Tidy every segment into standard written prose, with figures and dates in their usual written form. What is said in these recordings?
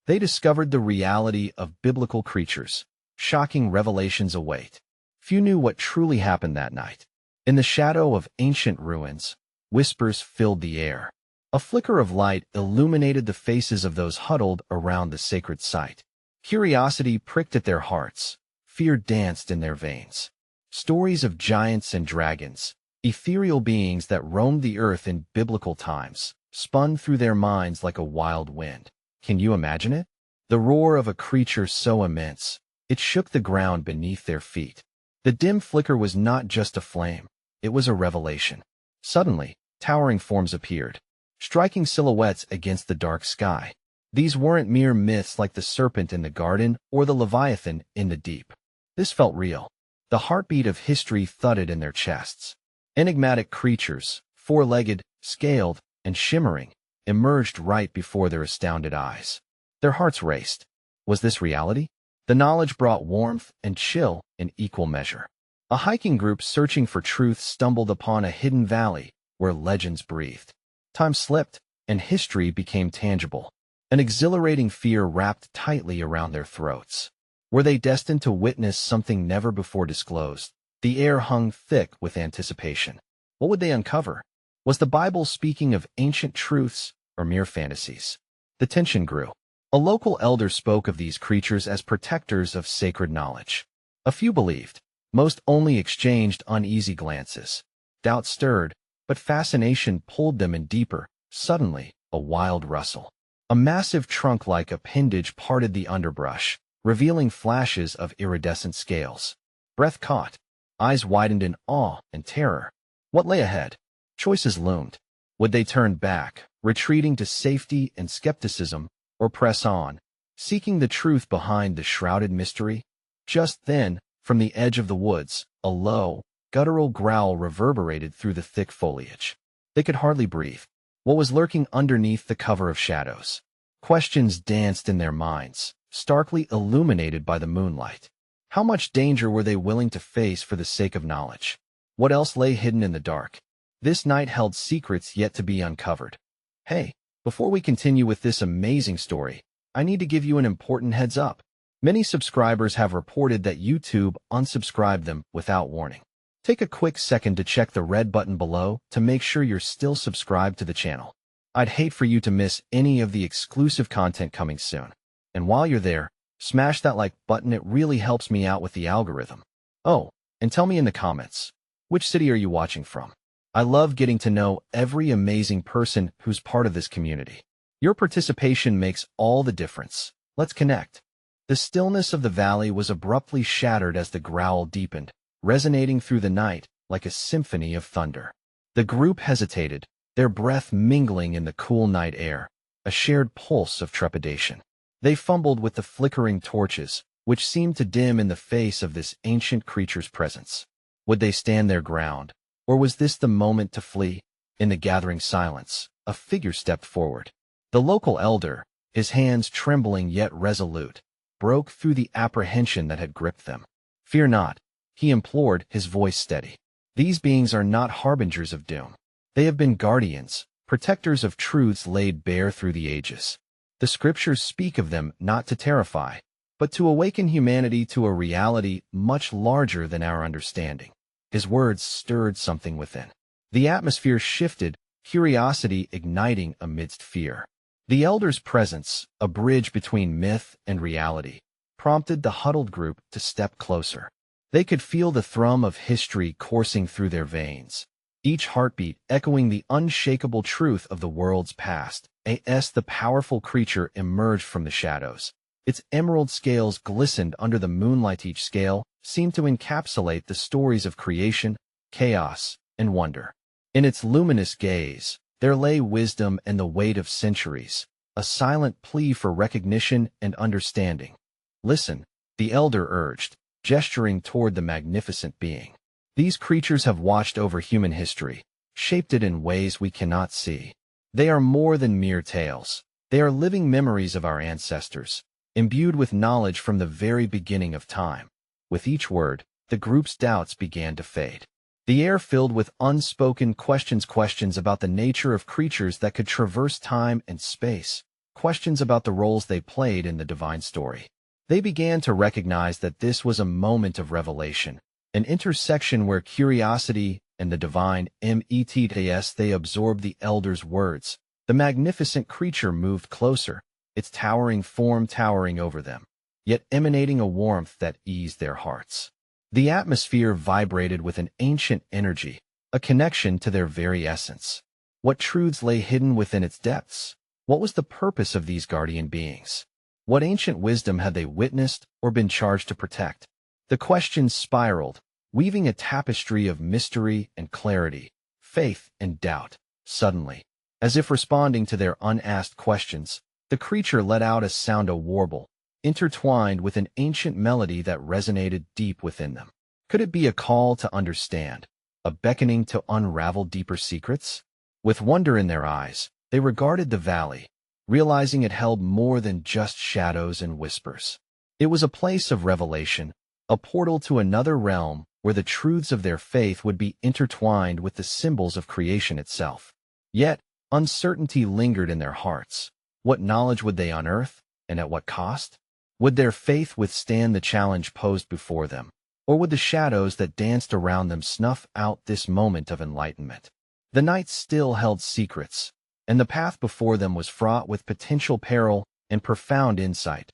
They discovered the reality of biblical creatures. Shocking revelations await. Few knew what truly happened that night. In the shadow of ancient ruins, whispers filled the air. A flicker of light illuminated the faces of those huddled around the sacred site. Curiosity pricked at their hearts. Fear danced in their veins. Stories of giants and dragons, ethereal beings that roamed the earth in biblical times, spun through their minds like a wild wind. Can you imagine it? The roar of a creature so immense, it shook the ground beneath their feet. The dim flicker was not just a flame, it was a revelation. Suddenly, towering forms appeared, striking silhouettes against the dark sky. These weren't mere myths like the serpent in the garden or the leviathan in the deep. This felt real. The heartbeat of history thudded in their chests. Enigmatic creatures, four-legged, scaled, and shimmering, emerged right before their astounded eyes. Their hearts raced. Was this reality? The knowledge brought warmth and chill in equal measure. A hiking group searching for truth stumbled upon a hidden valley where legends breathed. Time slipped, and history became tangible. An exhilarating fear wrapped tightly around their throats. Were they destined to witness something never before disclosed? The air hung thick with anticipation. What would they uncover? Was the Bible speaking of ancient truths or mere fantasies? The tension grew. A local elder spoke of these creatures as protectors of sacred knowledge. A few believed. Most only exchanged uneasy glances. Doubt stirred, but fascination pulled them in deeper. Suddenly, a wild rustle. A massive trunk-like appendage parted the underbrush, revealing flashes of iridescent scales. Breath caught. Eyes widened in awe and terror. What lay ahead? Choices loomed. Would they turn back, retreating to safety and skepticism, or press on, seeking the truth behind the shrouded mystery? Just then, from the edge of the woods, a low, guttural growl reverberated through the thick foliage. They could hardly breathe. What was lurking underneath the cover of shadows? Questions danced in their minds, starkly illuminated by the moonlight. How much danger were they willing to face for the sake of knowledge? What else lay hidden in the dark? This night held secrets yet to be uncovered. Hey, before we continue with this amazing story, I need to give you an important heads up. Many subscribers have reported that YouTube unsubscribed them without warning. Take a quick second to check the red button below to make sure you're still subscribed to the channel. I'd hate for you to miss any of the exclusive content coming soon. And while you're there, smash that like button. It really helps me out with the algorithm. Oh, and tell me in the comments, which city are you watching from? I love getting to know every amazing person who's part of this community. Your participation makes all the difference. Let's connect. The stillness of the valley was abruptly shattered as the growl deepened, resonating through the night like a symphony of thunder. The group hesitated, their breath mingling in the cool night air, a shared pulse of trepidation. They fumbled with the flickering torches, which seemed to dim in the face of this ancient creature's presence. Would they stand their ground, or was this the moment to flee? In the gathering silence, a figure stepped forward. The local elder, his hands trembling yet resolute, broke through the apprehension that had gripped them. Fear not, he implored, his voice steady. These beings are not harbingers of doom. They have been guardians, protectors of truths laid bare through the ages. The scriptures speak of them not to terrify, but to awaken humanity to a reality much larger than our understanding. His words stirred something within. The atmosphere shifted, curiosity igniting amidst fear. The elder's presence, a bridge between myth and reality, prompted the huddled group to step closer. They could feel the thrum of history coursing through their veins, each heartbeat echoing the unshakable truth of the world's past. The powerful creature emerged from the shadows. Its emerald scales glistened under the moonlight. Each scale seemed to encapsulate the stories of creation, chaos, and wonder. In its luminous gaze, there lay wisdom and the weight of centuries, a silent plea for recognition and understanding. Listen, the elder urged, gesturing toward the magnificent being. These creatures have watched over human history, shaped it in ways we cannot see. They are more than mere tales. They are living memories of our ancestors, imbued with knowledge from the very beginning of time. With each word, the group's doubts began to fade. The air filled with unspoken questions about the nature of creatures that could traverse time and space. questions about the roles they played in the divine story. They began to recognize that this was a moment of revelation, an intersection where curiosity and the divine met. They absorbed the elder's words. The magnificent creature moved closer, its towering form towering over them, yet emanating a warmth that eased their hearts. The atmosphere vibrated with an ancient energy, a connection to their very essence. What truths lay hidden within its depths? What was the purpose of these guardian beings? What ancient wisdom had they witnessed or been charged to protect? The questions spiraled, weaving a tapestry of mystery and clarity, faith and doubt. Suddenly, as if responding to their unasked questions, the creature let out a sound, a warble, intertwined with an ancient melody that resonated deep within them. Could it be a call to understand, a beckoning to unravel deeper secrets? With wonder in their eyes, they regarded the valley, realizing it held more than just shadows and whispers. It was a place of revelation, a portal to another realm where the truths of their faith would be intertwined with the symbols of creation itself. Yet, uncertainty lingered in their hearts. What knowledge would they unearth, and at what cost? Would their faith withstand the challenge posed before them, or would the shadows that danced around them snuff out this moment of enlightenment? The night still held secrets, and the path before them was fraught with potential peril and profound insight.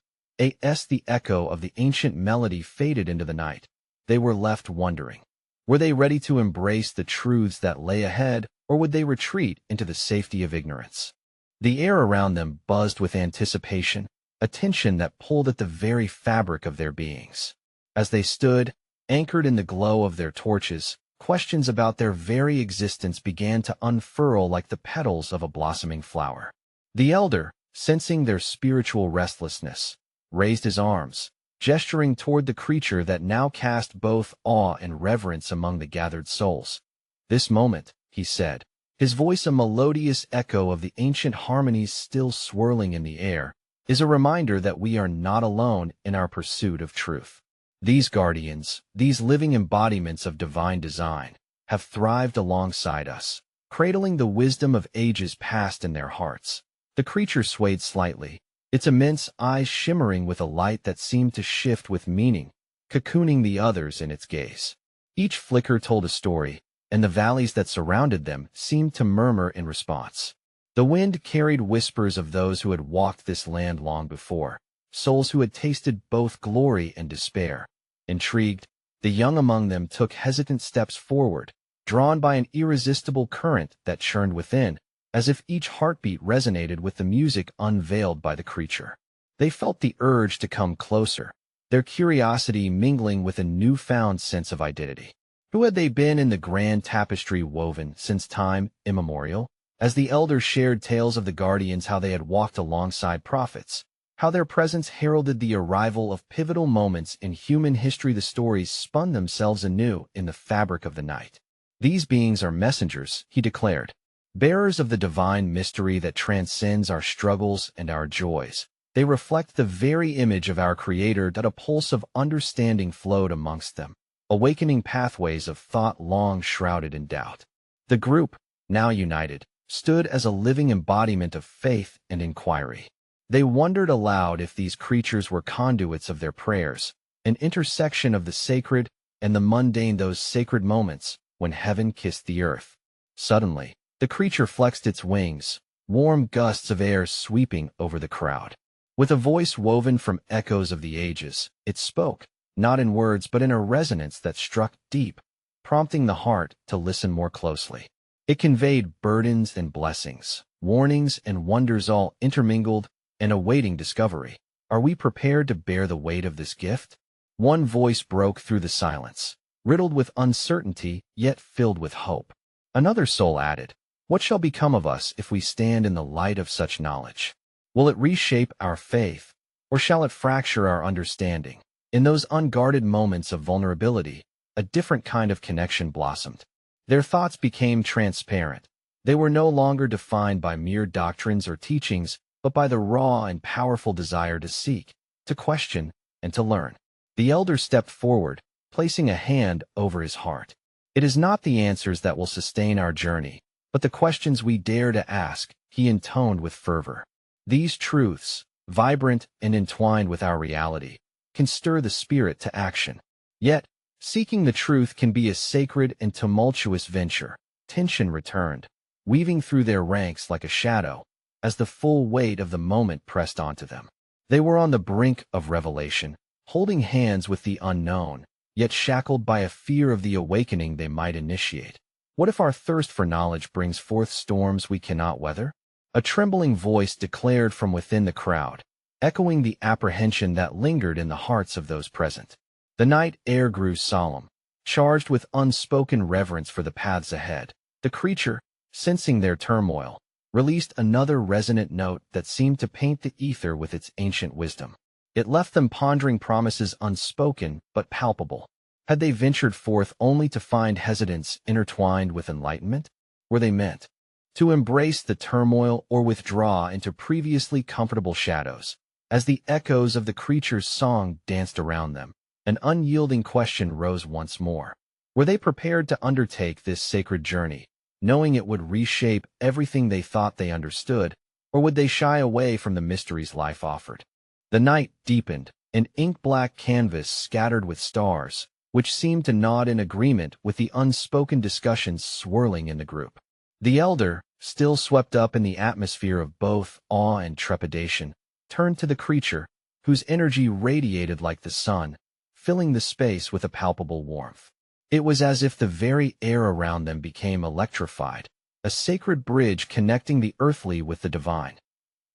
As the echo of the ancient melody faded into the night, they were left wondering. Were they ready to embrace the truths that lay ahead, or would they retreat into the safety of ignorance? The air around them buzzed with anticipation, a tension that pulled at the very fabric of their beings. As they stood, anchored in the glow of their torches, questions about their very existence began to unfurl like the petals of a blossoming flower. The elder, sensing their spiritual restlessness, raised his arms, gesturing toward the creature that now cast both awe and reverence among the gathered souls. "This moment," he said, his voice a melodious echo of the ancient harmonies still swirling in the air, "is a reminder that we are not alone in our pursuit of truth. These guardians, these living embodiments of divine design, have thrived alongside us, cradling the wisdom of ages past in their hearts." The creature swayed slightly, its immense eyes shimmering with a light that seemed to shift with meaning, cocooning the others in its gaze. Each flicker told a story, and the valleys that surrounded them seemed to murmur in response. The wind carried whispers of those who had walked this land long before, souls who had tasted both glory and despair. Intrigued, the young among them took hesitant steps forward, drawn by an irresistible current that churned within, as if each heartbeat resonated with the music unveiled by the creature. They felt the urge to come closer, their curiosity mingling with a newfound sense of identity. Who had they been in the grand tapestry woven since time immemorial? As the elders shared tales of the guardians, how they had walked alongside prophets, how their presence heralded the arrival of pivotal moments in human history, the stories spun themselves anew in the fabric of the night. "These beings are messengers," he declared, "bearers of the divine mystery that transcends our struggles and our joys. They reflect the very image of our Creator." That a pulse of understanding flowed amongst them, awakening pathways of thought long shrouded in doubt. The group, now united, stood as a living embodiment of faith and inquiry. They wondered aloud if these creatures were conduits of their prayers, an intersection of the sacred and the mundane, those sacred moments when heaven kissed the earth. Suddenly, the creature flexed its wings, warm gusts of air sweeping over the crowd. With a voice woven from echoes of the ages, it spoke, not in words but in a resonance that struck deep, prompting the heart to listen more closely. It conveyed burdens and blessings, warnings and wonders all intermingled and awaiting discovery. Are we prepared to bear the weight of this gift? One voice broke through the silence, riddled with uncertainty yet filled with hope. Another soul added, "What shall become of us if we stand in the light of such knowledge? Will it reshape our faith, or shall it fracture our understanding?" In those unguarded moments of vulnerability, a different kind of connection blossomed. Their thoughts became transparent. They were no longer defined by mere doctrines or teachings, but by the raw and powerful desire to seek, to question, and to learn. The elder stepped forward, placing a hand over his heart. "It is not the answers that will sustain our journey, but the questions we dare to ask," he intoned with fervor. These truths, vibrant and entwined with our reality, can stir the spirit to action. Yet, seeking the truth can be a sacred and tumultuous venture. Tension returned, weaving through their ranks like a shadow, as the full weight of the moment pressed onto them. They were on the brink of revelation, holding hands with the unknown, yet shackled by a fear of the awakening they might initiate. What if our thirst for knowledge brings forth storms we cannot weather? A trembling voice declared from within the crowd, echoing the apprehension that lingered in the hearts of those present. The night air grew solemn, charged with unspoken reverence for the paths ahead. The creature, sensing their turmoil, released another resonant note that seemed to paint the ether with its ancient wisdom. It left them pondering promises unspoken but palpable. Had they ventured forth only to find hesitance intertwined with enlightenment? Were they meant to embrace the turmoil or withdraw into previously comfortable shadows? As the echoes of the creature's song danced around them, an unyielding question rose once more. Were they prepared to undertake this sacred journey, knowing it would reshape everything they thought they understood, or would they shy away from the mysteries life offered? The night deepened, an ink-black canvas scattered with stars, which seemed to nod in agreement with the unspoken discussions swirling in the group. The elder, still swept up in the atmosphere of both awe and trepidation, turned to the creature, whose energy radiated like the sun, filling the space with a palpable warmth. It was as if the very air around them became electrified, a sacred bridge connecting the earthly with the divine.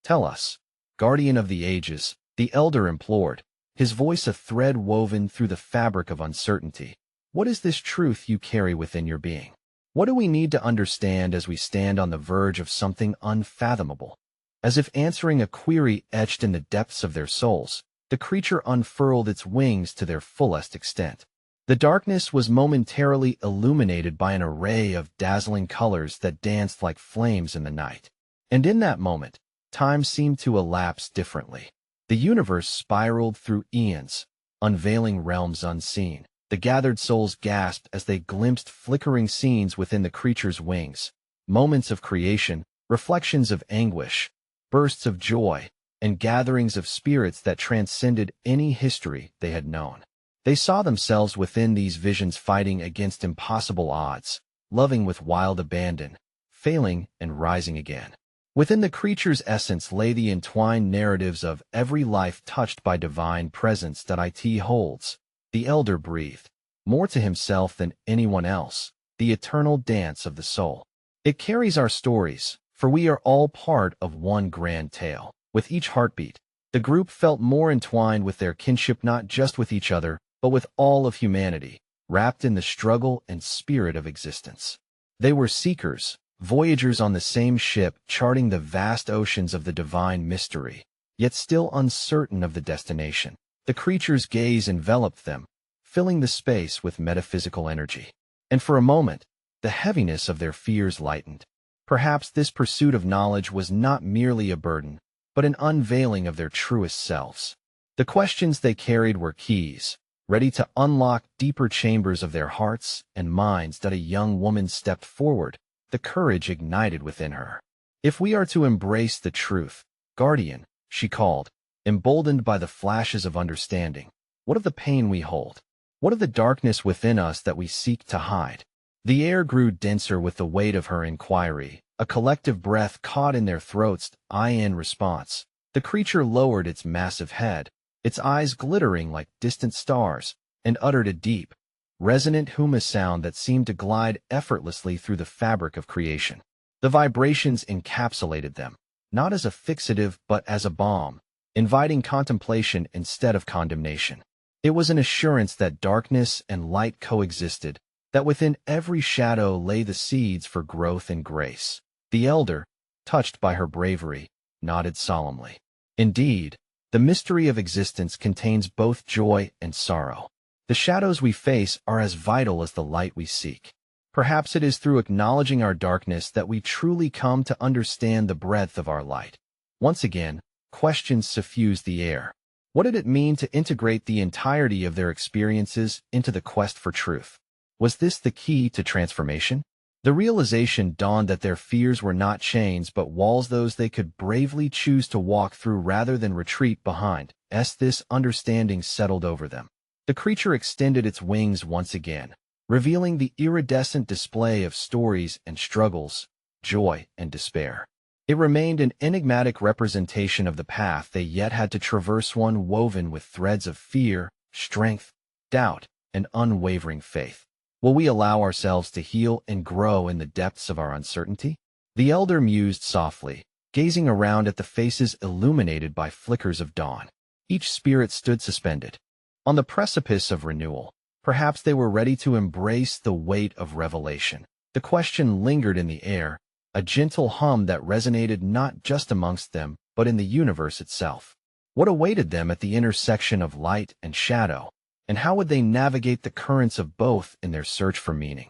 "Tell us, guardian of the ages," the elder implored, his voice a thread woven through the fabric of uncertainty. "What is this truth you carry within your being? What do we need to understand as we stand on the verge of something unfathomable?" As if answering a query etched in the depths of their souls, the creature unfurled its wings to their fullest extent. The darkness was momentarily illuminated by an array of dazzling colors that danced like flames in the night. And in that moment, time seemed to elapse differently. The universe spiraled through eons, unveiling realms unseen. The gathered souls gasped as they glimpsed flickering scenes within the creature's wings, moments of creation, reflections of anguish, bursts of joy, and gatherings of spirits that transcended any history they had known. They saw themselves within these visions fighting against impossible odds, loving with wild abandon, failing and rising again. Within the creature's essence lay the entwined narratives of every life touched by divine presence that it holds. The elder breathed, more to himself than anyone else, the eternal dance of the soul. It carries our stories, for we are all part of one grand tale. With each heartbeat, the group felt more entwined with their kinship, not just with each other, but with all of humanity, wrapped in the struggle and spirit of existence. They were seekers, voyagers on the same ship, charting the vast oceans of the divine mystery, yet still uncertain of the destination. The creature's gaze enveloped them, filling the space with metaphysical energy. And for a moment, the heaviness of their fears lightened. Perhaps this pursuit of knowledge was not merely a burden, but an unveiling of their truest selves. The questions they carried were keys, ready to unlock deeper chambers of their hearts and minds. That a young woman stepped forward, the courage ignited within her. "If we are to embrace the truth, guardian," she called, emboldened by the flashes of understanding, "what of the pain we hold? What of the darkness within us that we seek to hide?" The air grew denser with the weight of her inquiry, a collective breath caught in their throats. In response, the creature lowered its massive head, its eyes glittering like distant stars, and uttered a deep, resonant huma sound that seemed to glide effortlessly through the fabric of creation. The vibrations encapsulated them, not as a fixative but as a balm, inviting contemplation instead of condemnation. It was an assurance that darkness and light coexisted, that within every shadow lay the seeds for growth and grace. The elder, touched by her bravery, nodded solemnly. Indeed, the mystery of existence contains both joy and sorrow. The shadows we face are as vital as the light we seek. Perhaps it is through acknowledging our darkness that we truly come to understand the breadth of our light. Once again, questions suffused the air. What did it mean to integrate the entirety of their experiences into the quest for truth? Was this the key to transformation? The realization dawned that their fears were not chains but walls those they could bravely choose to walk through rather than retreat behind. This understanding settled over them. The creature extended its wings once again, revealing the iridescent display of stories and struggles, joy and despair. It remained an enigmatic representation of the path they yet had to traverse, one woven with threads of fear, strength, doubt, and unwavering faith. Will we allow ourselves to heal and grow in the depths of our uncertainty? The elder mused softly, gazing around at the faces illuminated by flickers of dawn. Each spirit stood suspended, on the precipice of renewal. Perhaps they were ready to embrace the weight of revelation. The question lingered in the air, a gentle hum that resonated not just amongst them, but in the universe itself. What awaited them at the intersection of light and shadow, and how would they navigate the currents of both in their search for meaning?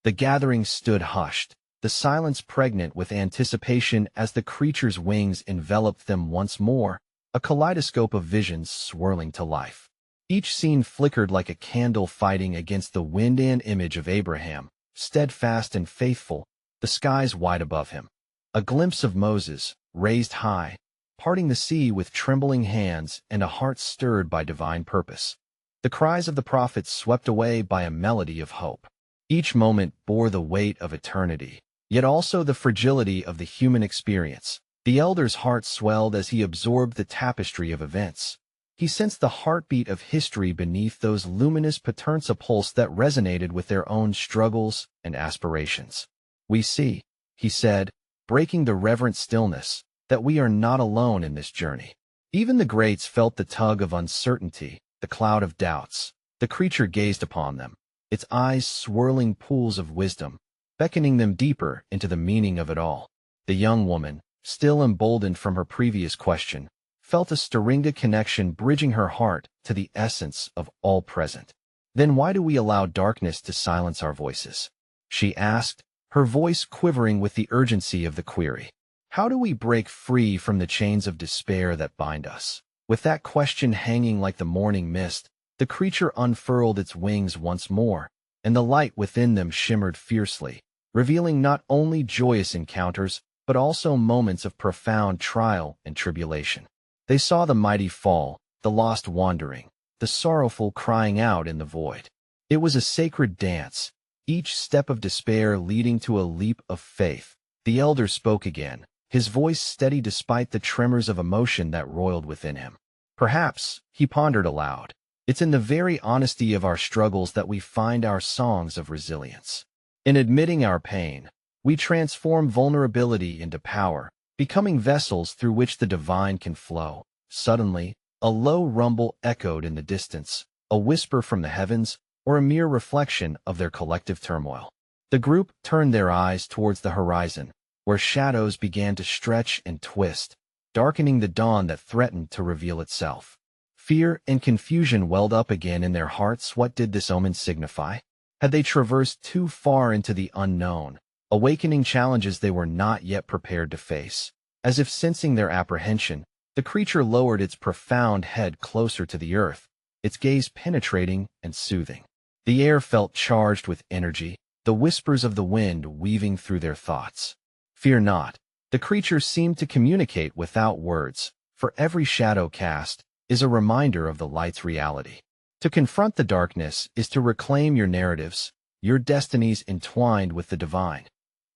The gathering stood hushed, the silence pregnant with anticipation as the creature's wings enveloped them once more, a kaleidoscope of visions swirling to life. Each scene flickered like a candle fighting against the wind, an image of Abraham, steadfast and faithful, the skies wide above him. A glimpse of Moses, raised high, parting the sea with trembling hands and a heart stirred by divine purpose. The cries of the prophets swept away by a melody of hope. Each moment bore the weight of eternity, yet also the fragility of the human experience. The elder's heart swelled as he absorbed the tapestry of events. He sensed the heartbeat of history beneath those luminous patterns, a pulse that resonated with their own struggles and aspirations. "We see," he said, breaking the reverent stillness, "that we are not alone in this journey." Even the greats felt the tug of uncertainty, the cloud of doubts. The creature gazed upon them, its eyes swirling pools of wisdom, beckoning them deeper into the meaning of it all. The young woman, still emboldened from her previous question, felt a stirring connection bridging her heart to the essence of all present. "Then why do we allow darkness to silence our voices?" she asked, her voice quivering with the urgency of the query. "How do we break free from the chains of despair that bind us?" With that question hanging like the morning mist, the creature unfurled its wings once more, and the light within them shimmered fiercely, revealing not only joyous encounters, but also moments of profound trial and tribulation. They saw the mighty fall, the lost wandering, the sorrowful crying out in the void. It was a sacred dance, each step of despair leading to a leap of faith. The elder spoke again, his voice steady despite the tremors of emotion that roiled within him. "Perhaps," he pondered aloud, "it's in the very honesty of our struggles that we find our songs of resilience. In admitting our pain, we transform vulnerability into power, becoming vessels through which the divine can flow." Suddenly, a low rumble echoed in the distance, a whisper from the heavens, or a mere reflection of their collective turmoil. The group turned their eyes towards the horizon, where shadows began to stretch and twist, darkening the dawn that threatened to reveal itself. Fear and confusion welled up again in their hearts. What did this omen signify? Had they traversed too far into the unknown, awakening challenges they were not yet prepared to face? As if sensing their apprehension, the creature lowered its profound head closer to the earth, its gaze penetrating and soothing. The air felt charged with energy, the whispers of the wind weaving through their thoughts. "Fear not." The creature seemed to communicate without words, for every shadow cast is a reminder of the light's reality. To confront the darkness is to reclaim your narratives, your destinies entwined with the divine.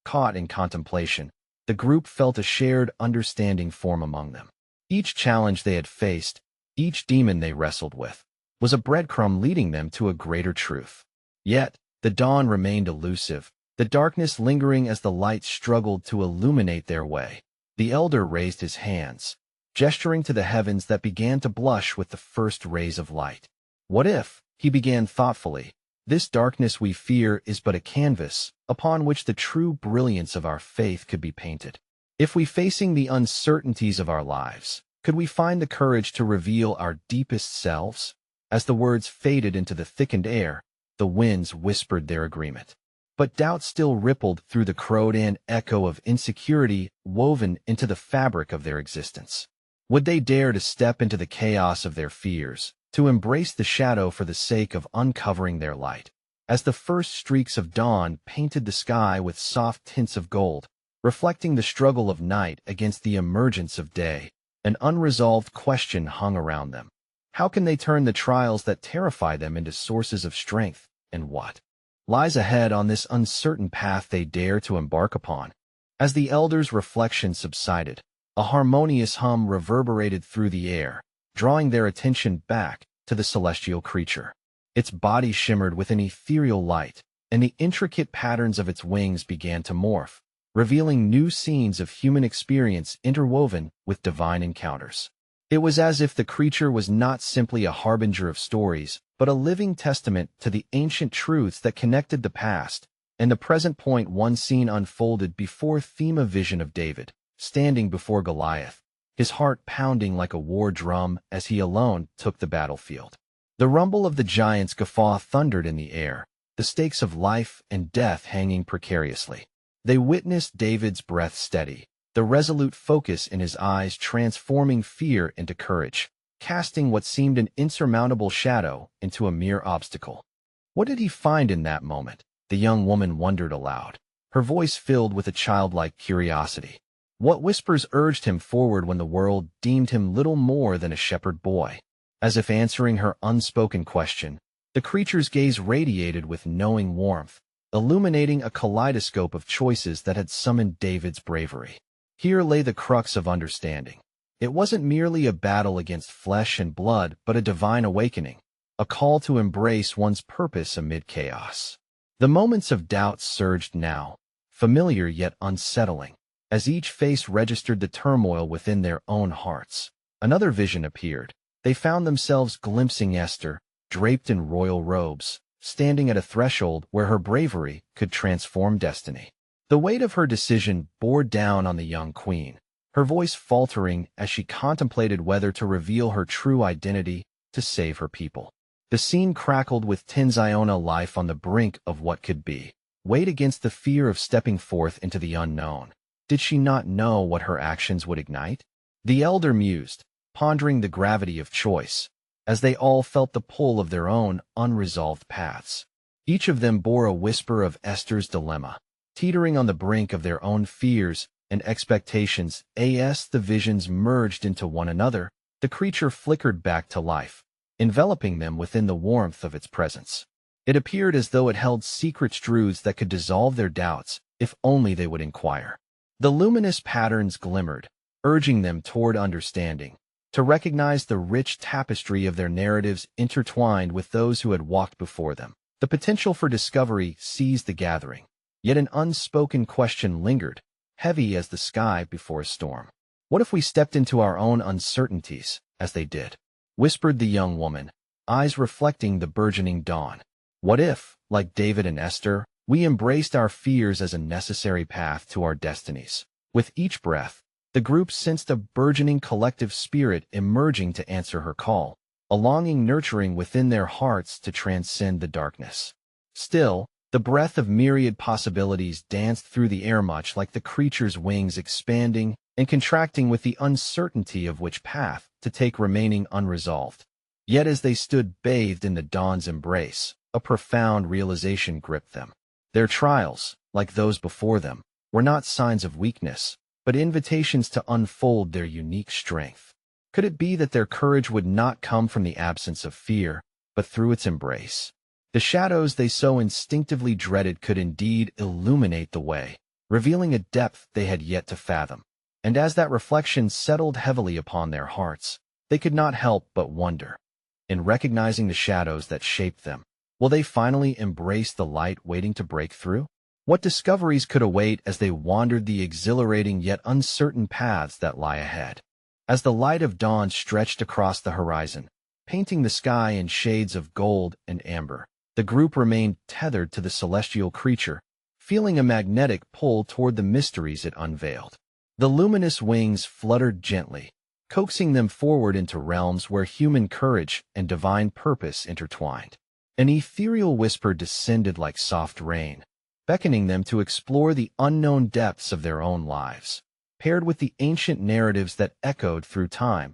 Caught in contemplation, the group felt a shared understanding form among them. Each challenge they had faced, each demon they wrestled with, was a breadcrumb leading them to a greater truth. Yet, the dawn remained elusive, the darkness lingering as the light struggled to illuminate their way. The elder raised his hands, gesturing to the heavens that began to blush with the first rays of light. "What if," he began thoughtfully, "this darkness we fear is but a canvas upon which the true brilliance of our faith could be painted? If we, facing the uncertainties of our lives, could we find the courage to reveal our deepest selves?" As the words faded into the thickened air, the winds whispered their agreement. But doubt still rippled through the crowd, an echo of insecurity woven into the fabric of their existence. Would they dare to step into the chaos of their fears, to embrace the shadow for the sake of uncovering their light? as the first streaks of dawn painted the sky with soft tints of gold, reflecting the struggle of night against the emergence of day. An unresolved question hung around them. How can they turn the trials that terrify them into sources of strength, and what lies ahead on this uncertain path they dare to embark upon? As the elders' reflection subsided, a harmonious hum reverberated through the air, drawing their attention back to the celestial creature. Its body shimmered with an ethereal light, and the intricate patterns of its wings began to morph, revealing new scenes of human experience interwoven with divine encounters. It was as if the creature was not simply a harbinger of stories, but a living testament to the ancient truths that connected the past and the present. One scene unfolded before the vision of David, standing before Goliath, his heart pounding like a war drum as he alone took the battlefield. The rumble of the giant's guffaw thundered in the air, the stakes of life and death hanging precariously. They witnessed David's breath steady, the resolute focus in his eyes transforming fear into courage, casting what seemed an insurmountable shadow into a mere obstacle. What did he find in that moment? The young woman wondered aloud, her voice filled with a childlike curiosity. What whispers urged him forward when the world deemed him little more than a shepherd boy? As if answering her unspoken question, the creature's gaze radiated with knowing warmth, illuminating a kaleidoscope of choices that had summoned David's bravery. Here lay the crux of understanding. It wasn't merely a battle against flesh and blood, but a divine awakening, a call to embrace one's purpose amid chaos. The moments of doubt surged now, familiar yet unsettling, as each face registered the turmoil within their own hearts. Another vision appeared. They found themselves glimpsing Esther, draped in royal robes, standing at a threshold where her bravery could transform destiny. The weight of her decision bore down on the young queen, her voice faltering as she contemplated whether to reveal her true identity to save her people. The scene crackled with Tinziona life on the brink of what could be, weighed against the fear of stepping forth into the unknown. Did she not know what her actions would ignite? The elder mused, pondering the gravity of choice, as they all felt the pull of their own unresolved paths. Each of them bore a whisper of Esther's dilemma, teetering on the brink of their own fears and expectations. As the visions merged into one another, the creature flickered back to life, enveloping them within the warmth of its presence. It appeared as though it held secret truths that could dissolve their doubts if only they would inquire. The luminous patterns glimmered, urging them toward understanding, to recognize the rich tapestry of their narratives intertwined with those who had walked before them. The potential for discovery seized the gathering, yet an unspoken question lingered, heavy as the sky before a storm. What if we stepped into our own uncertainties, as they did? Whispered the young woman, eyes reflecting the burgeoning dawn. What if, like David and Esther, we embraced our fears as a necessary path to our destinies? With each breath, the group sensed a burgeoning collective spirit emerging to answer her call, a longing nurturing within their hearts to transcend the darkness. Still, the breath of myriad possibilities danced through the air, much like the creature's wings expanding and contracting with the uncertainty of which path to take remaining unresolved. Yet as they stood bathed in the dawn's embrace, a profound realization gripped them. Their trials, like those before them, were not signs of weakness, but invitations to unfold their unique strength. Could it be that their courage would not come from the absence of fear, but through its embrace? The shadows they so instinctively dreaded could indeed illuminate the way, revealing a depth they had yet to fathom. And as that reflection settled heavily upon their hearts, they could not help but wonder. In recognizing the shadows that shaped them, will they finally embrace the light waiting to break through? What discoveries could await as they wandered the exhilarating yet uncertain paths that lie ahead? As the light of dawn stretched across the horizon, painting the sky in shades of gold and amber, the group remained tethered to the celestial creature, feeling a magnetic pull toward the mysteries it unveiled. The luminous wings fluttered gently, coaxing them forward into realms where human courage and divine purpose intertwined. An ethereal whisper descended like soft rain, beckoning them to explore the unknown depths of their own lives. Paired with the ancient narratives that echoed through time,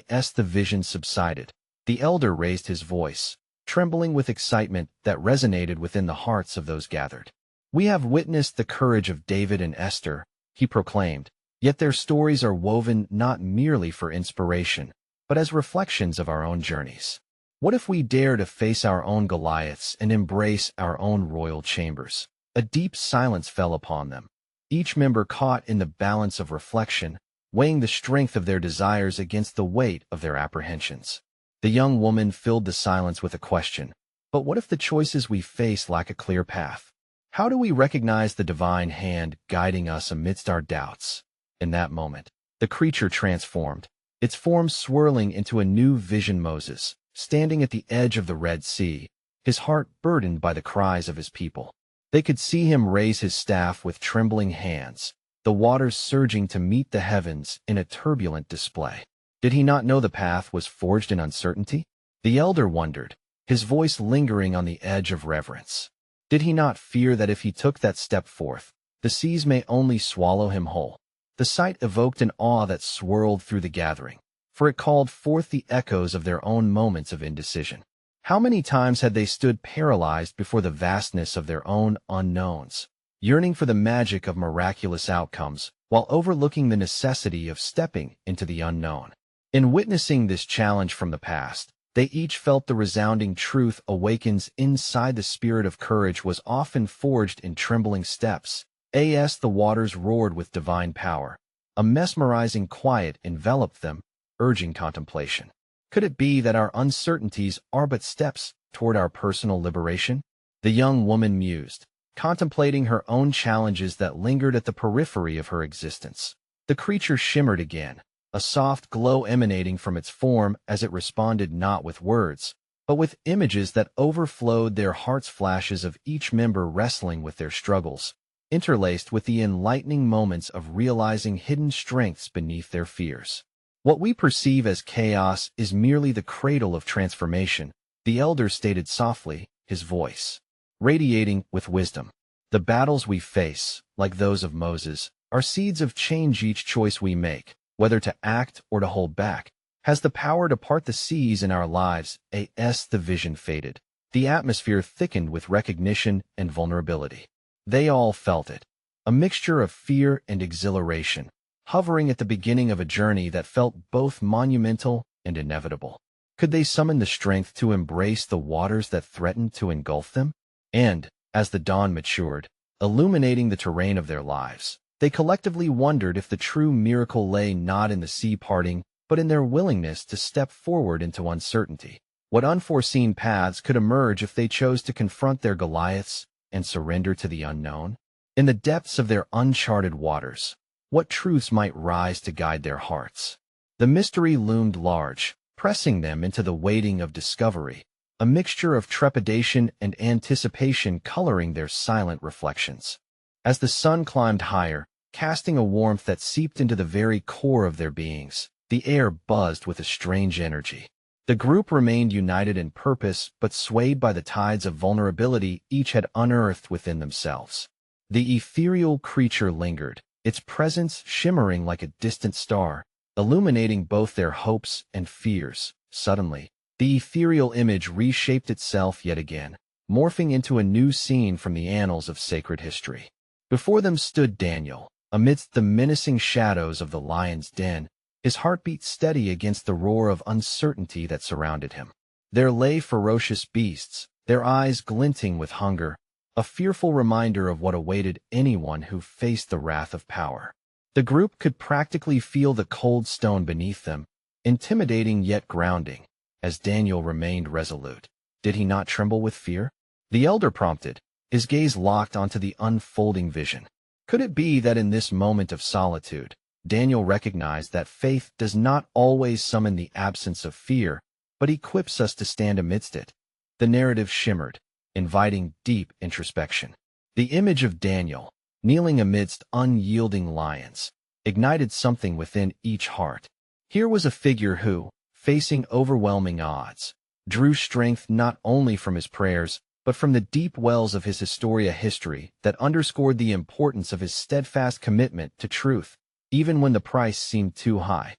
as the vision subsided, the elder raised his voice, trembling with excitement that resonated within the hearts of those gathered. "We have witnessed the courage of David and Esther," he proclaimed, "yet their stories are woven not merely for inspiration, but as reflections of our own journeys. What if we dare to face our own Goliaths and embrace our own royal chambers?" A deep silence fell upon them, each member caught in the balance of reflection, weighing the strength of their desires against the weight of their apprehensions. The young woman filled the silence with a question. "But what if the choices we face lack a clear path? How do we recognize the divine hand guiding us amidst our doubts?" In that moment, the creature transformed, its form swirling into a new vision. Moses, standing at the edge of the Red Sea, his heart burdened by the cries of his people. They could see him raise his staff with trembling hands, the waters surging to meet the heavens in a turbulent display. Did he not know the path was forged in uncertainty? The elder wondered, his voice lingering on the edge of reverence. Did he not fear that if he took that step forth, the seas may only swallow him whole? The sight evoked an awe that swirled through the gathering, for it called forth the echoes of their own moments of indecision. How many times had they stood paralyzed before the vastness of their own unknowns, yearning for the magic of miraculous outcomes, while overlooking the necessity of stepping into the unknown. In witnessing this challenge from the past, they each felt the resounding truth awakens inside. The spirit of courage was often forged in trembling steps. As the waters roared with divine power, a mesmerizing quiet enveloped them, urging contemplation. Could it be that our uncertainties are but steps toward our personal liberation? The young woman mused, contemplating her own challenges that lingered at the periphery of her existence. The creature shimmered again, a soft glow emanating from its form as it responded not with words, but with images that overflowed their hearts, flashes of each member wrestling with their struggles, interlaced with the enlightening moments of realizing hidden strengths beneath their fears. "What we perceive as chaos is merely the cradle of transformation," the elder stated softly, his voice radiating with wisdom. "The battles we face, like those of Moses, are seeds of change. Each choice we make, whether to act or to hold back, has the power to part the seas in our lives." The vision faded. The atmosphere thickened with recognition and vulnerability. They all felt it, a mixture of fear and exhilaration, hovering at the beginning of a journey that felt both monumental and inevitable. Could they summon the strength to embrace the waters that threatened to engulf them? And, as the dawn matured, illuminating the terrain of their lives, they collectively wondered if the true miracle lay not in the sea parting, but in their willingness to step forward into uncertainty. What unforeseen paths could emerge if they chose to confront their Goliaths and surrender to the unknown? In the depths of their uncharted waters, what truths might rise to guide their hearts? The mystery loomed large, pressing them into the waiting of discovery, a mixture of trepidation and anticipation coloring their silent reflections. As the sun climbed higher, casting a warmth that seeped into the very core of their beings, the air buzzed with a strange energy. The group remained united in purpose, but swayed by the tides of vulnerability each had unearthed within themselves. The ethereal creature lingered, its presence shimmering like a distant star, illuminating both their hopes and fears. Suddenly, the ethereal image reshaped itself yet again, morphing into a new scene from the annals of sacred history. Before them stood Daniel, amidst the menacing shadows of the lion's den, his heartbeat steady against the roar of uncertainty that surrounded him. There lay ferocious beasts, their eyes glinting with hunger, a fearful reminder of what awaited anyone who faced the wrath of power. The group could practically feel the cold stone beneath them, intimidating yet grounding, as Daniel remained resolute. Did he not tremble with fear? The elder prompted, his gaze locked onto the unfolding vision. Could it be that in this moment of solitude, Daniel recognized that faith does not always summon the absence of fear, but equips us to stand amidst it? The narrative shimmered, inviting deep introspection. The image of Daniel, kneeling amidst unyielding lions, ignited something within each heart. Here was a figure who, facing overwhelming odds, drew strength not only from his prayers, but from the deep wells of his history that underscored the importance of his steadfast commitment to truth, even when the price seemed too high.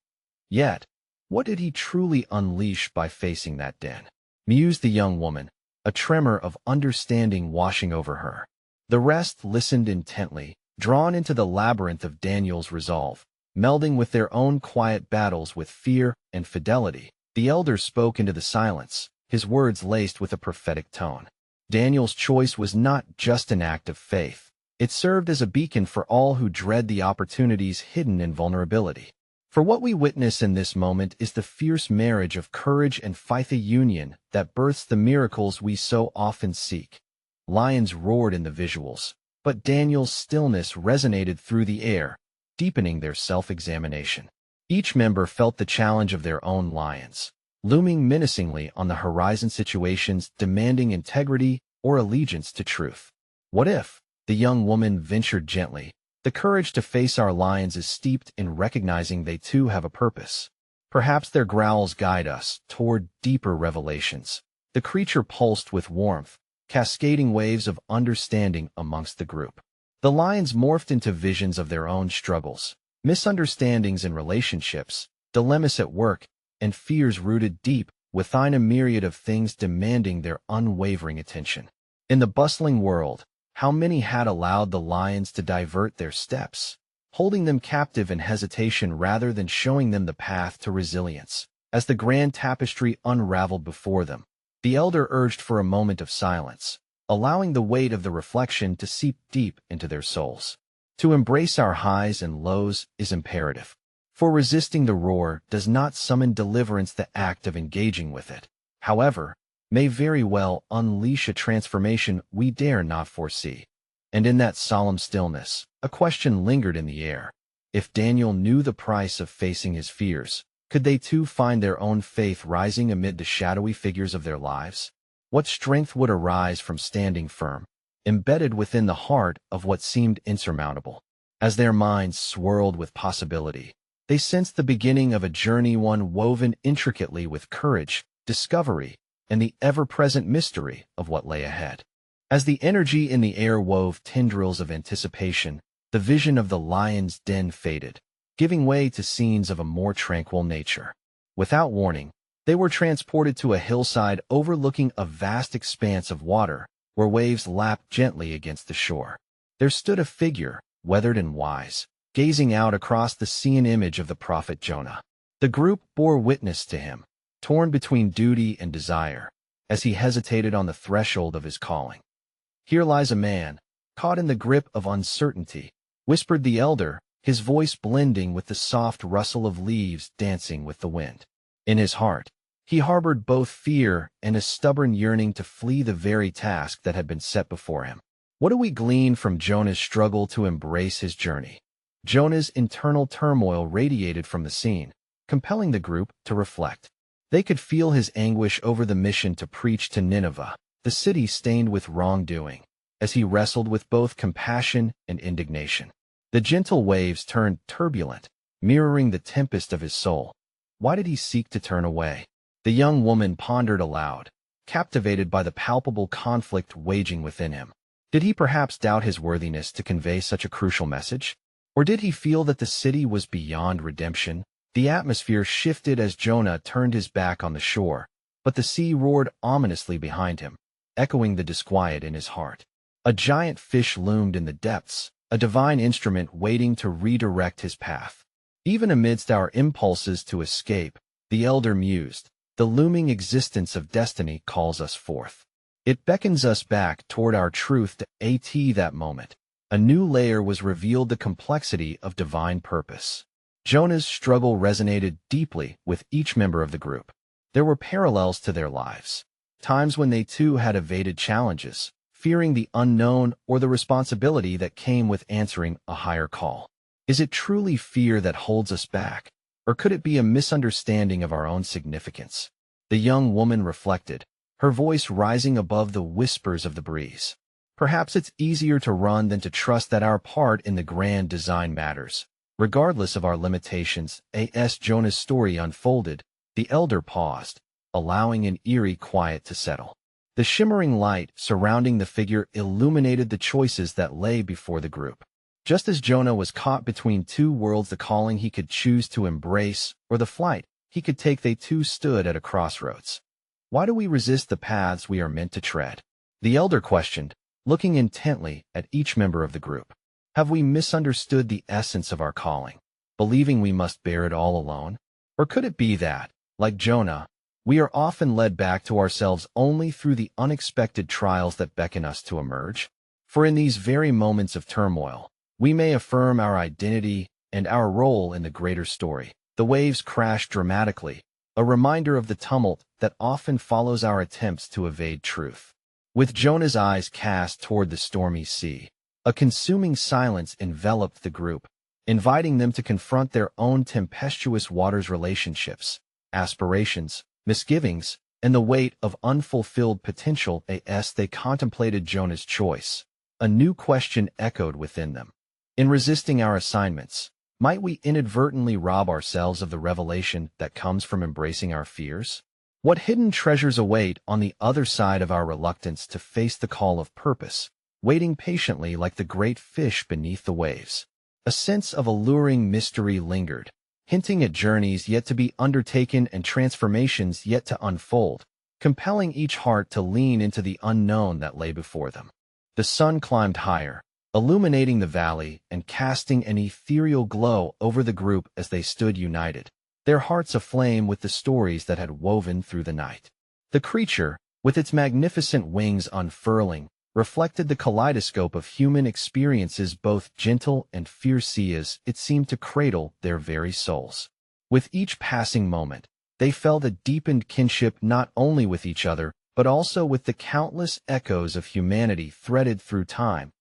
Yet, what did he truly unleash by facing that den? mused the young woman, a tremor of understanding washing over her. The rest listened intently, drawn into the labyrinth of Daniel's resolve, melding with their own quiet battles with fear and fidelity. The elder spoke into the silence, his words laced with a prophetic tone. Daniel's choice was not just an act of faith. It served as a beacon for all who dread the opportunities hidden in vulnerability. For what we witness in this moment is the fierce marriage of courage and faith, a union that births the miracles we so often seek. Lions roared in the visuals, but Daniel's stillness resonated through the air, deepening their self-examination. Each member felt the challenge of their own lions, looming menacingly on the horizon, situations demanding integrity or allegiance to truth. What if? The young woman ventured gently. The courage to face our lions is steeped in recognizing they too have a purpose. Perhaps their growls guide us toward deeper revelations. The creature pulsed with warmth, cascading waves of understanding amongst the group. The lions morphed into visions of their own struggles, misunderstandings in relationships, dilemmas at work, and fears rooted deep within a myriad of things demanding their unwavering attention. In the bustling world, how many had allowed the lions to divert their steps, holding them captive in hesitation rather than showing them the path to resilience? As the grand tapestry unraveled before them, the elder urged for a moment of silence, allowing the weight of the reflection to seep deep into their souls. To embrace our highs and lows is imperative, for resisting the roar does not summon deliverance. The act of engaging with it, however, may very well unleash a transformation we dare not foresee. And in that solemn stillness, a question lingered in the air. If Daniel knew the price of facing his fears, could they too find their own faith rising amid the shadowy figures of their lives? What strength would arise from standing firm, embedded within the heart of what seemed insurmountable? As their minds swirled with possibility, they sensed the beginning of a journey, one woven intricately with courage, discovery, and the ever-present mystery of what lay ahead. As the energy in the air wove tendrils of anticipation, the vision of the lion's den faded, giving way to scenes of a more tranquil nature. Without warning, they were transported to a hillside overlooking a vast expanse of water, where waves lapped gently against the shore. There stood a figure, weathered and wise, gazing out across the sea, an image of the prophet Jonah. The group bore witness to him, torn between duty and desire, as he hesitated on the threshold of his calling. "Here lies a man, caught in the grip of uncertainty," whispered the elder, his voice blending with the soft rustle of leaves dancing with the wind. In his heart, he harbored both fear and a stubborn yearning to flee the very task that had been set before him. What do we glean from Jonah's struggle to embrace his journey? Jonah's internal turmoil radiated from the scene, compelling the group to reflect. They could feel his anguish over the mission to preach to Nineveh, the city stained with wrongdoing, as he wrestled with both compassion and indignation. The gentle waves turned turbulent, mirroring the tempest of his soul. Why did he seek to turn away? The young woman pondered aloud, captivated by the palpable conflict waging within him. Did he perhaps doubt his worthiness to convey such a crucial message? Or did he feel that the city was beyond redemption? The atmosphere shifted as Jonah turned his back on the shore, but the sea roared ominously behind him, echoing the disquiet in his heart. A giant fish loomed in the depths, a divine instrument waiting to redirect his path. Even amidst our impulses to escape, the elder mused, the looming existence of destiny calls us forth. It beckons us back toward our truth. That moment, a new layer was revealed, the complexity of divine purpose. Jonah's struggle resonated deeply with each member of the group. There were parallels to their lives, times when they too had evaded challenges, fearing the unknown or the responsibility that came with answering a higher call. Is it truly fear that holds us back, or could it be a misunderstanding of our own significance? The young woman reflected, her voice rising above the whispers of the breeze. Perhaps it's easier to run than to trust that our part in the grand design matters, regardless of our limitations. As Jonah's story unfolded, the elder paused, allowing an eerie quiet to settle. The shimmering light surrounding the figure illuminated the choices that lay before the group. Just as Jonah was caught between two worlds, the calling he could choose to embrace or the flight he could take, they too stood at a crossroads. Why do we resist the paths we are meant to tread? The elder questioned, looking intently at each member of the group. Have we misunderstood the essence of our calling, believing we must bear it all alone? Or could it be that, like Jonah, we are often led back to ourselves only through the unexpected trials that beckon us to emerge? For in these very moments of turmoil, we may affirm our identity and our role in the greater story. The waves crash dramatically, a reminder of the tumult that often follows our attempts to evade truth. With Jonah's eyes cast toward the stormy sea, a consuming silence enveloped the group, inviting them to confront their own tempestuous waters relationships, aspirations, misgivings, and the weight of unfulfilled potential as they contemplated Jonah's choice. A new question echoed within them. In resisting our assignments, might we inadvertently rob ourselves of the revelation that comes from embracing our fears? What hidden treasures await on the other side of our reluctance to face the call of purpose, waiting patiently like the great fish beneath the waves? A sense of alluring mystery lingered, hinting at journeys yet to be undertaken and transformations yet to unfold, compelling each heart to lean into the unknown that lay before them. The sun climbed higher, illuminating the valley and casting an ethereal glow over the group as they stood united, their hearts aflame with the stories that had woven through the night. The creature, with its magnificent wings unfurling, reflected the kaleidoscope of human experiences, both gentle and fierce as it seemed to cradle their very souls. With each passing moment, they felt a deepened kinship not only with each other, but also with the countless echoes of humanity threaded through time.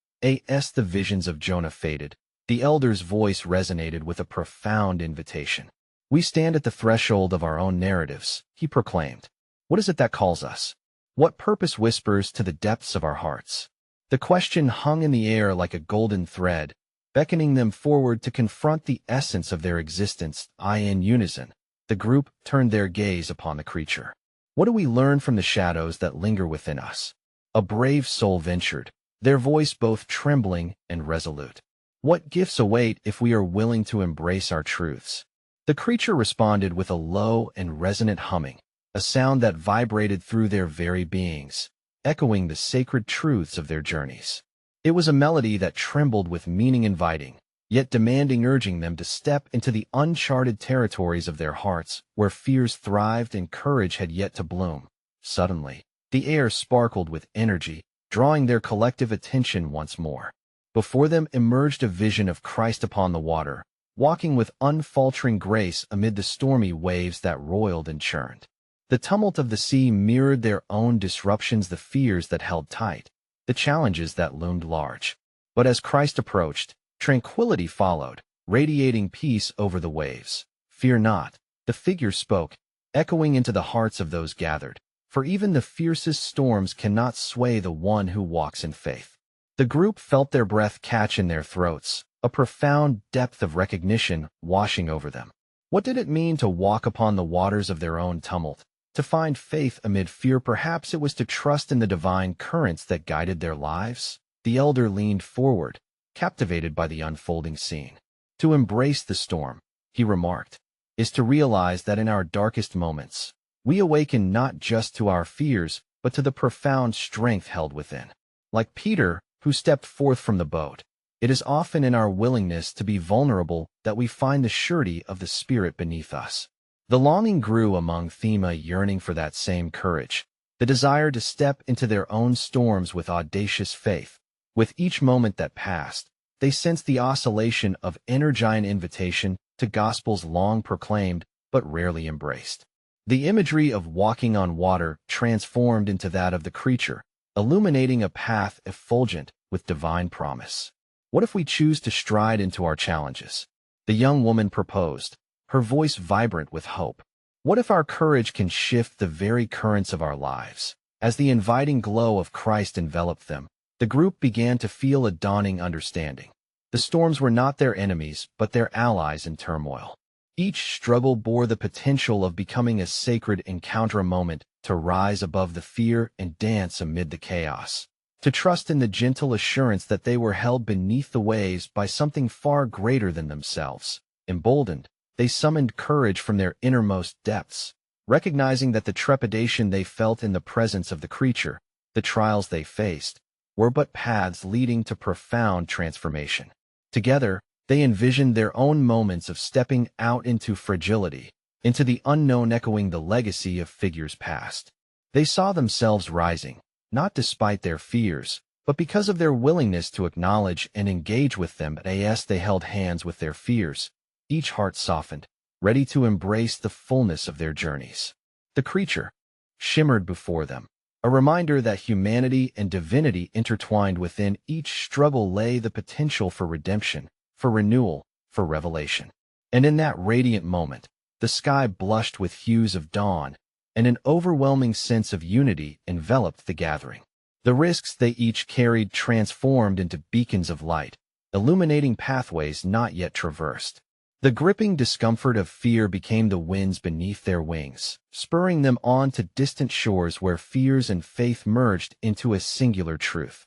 As the visions of Jonah faded, the elder's voice resonated with a profound invitation. We stand at the threshold of our own narratives, he proclaimed. What is it that calls us? What purpose whispers to the depths of our hearts? The question hung in the air like a golden thread, beckoning them forward to confront the essence of their existence. In unison, the group turned their gaze upon the creature. What do we learn from the shadows that linger within us? A brave soul ventured, their voice both trembling and resolute. What gifts await if we are willing to embrace our truths? The creature responded with a low and resonant humming, a sound that vibrated through their very beings, echoing the sacred truths of their journeys. It was a melody that trembled with meaning, inviting, yet demanding, urging them to step into the uncharted territories of their hearts, where fears thrived and courage had yet to bloom. Suddenly, the air sparkled with energy, drawing their collective attention once more. Before them emerged a vision of Christ upon the water, walking with unfaltering grace amid the stormy waves that roiled and churned. The tumult of the sea mirrored their own disruptions, the fears that held tight, the challenges that loomed large. But as Christ approached, tranquility followed, radiating peace over the waves. Fear not, the figure spoke, echoing into the hearts of those gathered, for even the fiercest storms cannot sway the one who walks in faith. The group felt their breath catch in their throats, a profound depth of recognition washing over them. What did it mean to walk upon the waters of their own tumult? To find faith amid fear? Perhaps it was to trust in the divine currents that guided their lives. The elder leaned forward, captivated by the unfolding scene. To embrace the storm, he remarked, is to realize that in our darkest moments, we awaken not just to our fears, but to the profound strength held within. Like Peter, who stepped forth from the boat, it is often in our willingness to be vulnerable that we find the surety of the Spirit beneath us. The longing grew among them, a yearning for that same courage, the desire to step into their own storms with audacious faith. With each moment that passed, they sensed the oscillation of energizing invitation to gospels long proclaimed but rarely embraced. The imagery of walking on water transformed into that of the creature, illuminating a path effulgent with divine promise. What if we choose to stride into our challenges? The young woman proposed, her voice vibrant with hope. What if our courage can shift the very currents of our lives? As the inviting glow of Christ enveloped them, the group began to feel a dawning understanding. The storms were not their enemies, but their allies in turmoil. Each struggle bore the potential of becoming a sacred encounter, a moment to rise above the fear and dance amid the chaos, to trust in the gentle assurance that they were held beneath the waves by something far greater than themselves. Emboldened, they summoned courage from their innermost depths, recognizing that the trepidation they felt in the presence of the creature, the trials they faced, were but paths leading to profound transformation. Together, they envisioned their own moments of stepping out into fragility, into the unknown, echoing the legacy of figures past. They saw themselves rising, not despite their fears, but because of their willingness to acknowledge and engage with them. As they held hands with their fears, each heart softened, ready to embrace the fullness of their journeys. The creature shimmered before them, a reminder that humanity and divinity intertwined within each struggle lay the potential for redemption, for renewal, for revelation. And in that radiant moment, the sky blushed with hues of dawn, and an overwhelming sense of unity enveloped the gathering. The risks they each carried transformed into beacons of light, illuminating pathways not yet traversed. The gripping discomfort of fear became the winds beneath their wings, spurring them on to distant shores where fears and faith merged into a singular truth.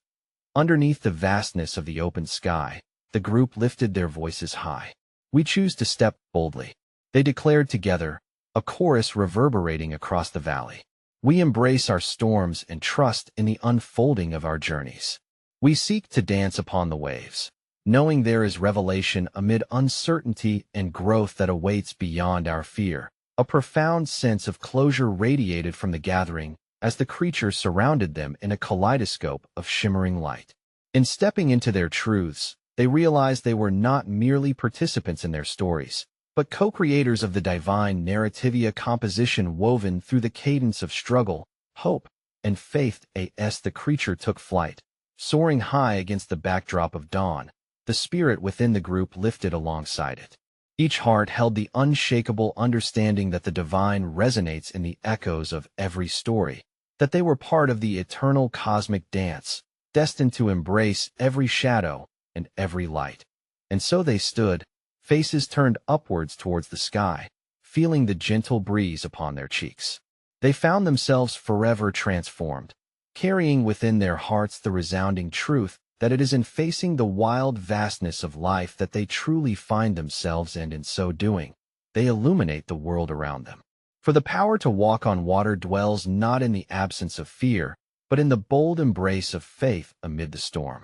Underneath the vastness of the open sky, the group lifted their voices high. "We choose to step boldly," they declared together, a chorus reverberating across the valley. "We embrace our storms and trust in the unfolding of our journeys. We seek to dance upon the waves, knowing there is revelation amid uncertainty and growth that awaits beyond our fear." A profound sense of closure radiated from the gathering as the creatures surrounded them in a kaleidoscope of shimmering light. In stepping into their truths, they realized they were not merely participants in their stories, but co-creators of the divine narrativia composition woven through the cadence of struggle, hope, and faith. As the creature took flight, soaring high against the backdrop of dawn, the spirit within the group lifted alongside it. Each heart held the unshakable understanding that the divine resonates in the echoes of every story, that they were part of the eternal cosmic dance, destined to embrace every shadow and every light. And so they stood, faces turned upwards towards the sky, feeling the gentle breeze upon their cheeks. They found themselves forever transformed, carrying within their hearts the resounding truth that it is in facing the wild vastness of life that they truly find themselves, and in so doing, they illuminate the world around them. For the power to walk on water dwells not in the absence of fear, but in the bold embrace of faith amid the storm.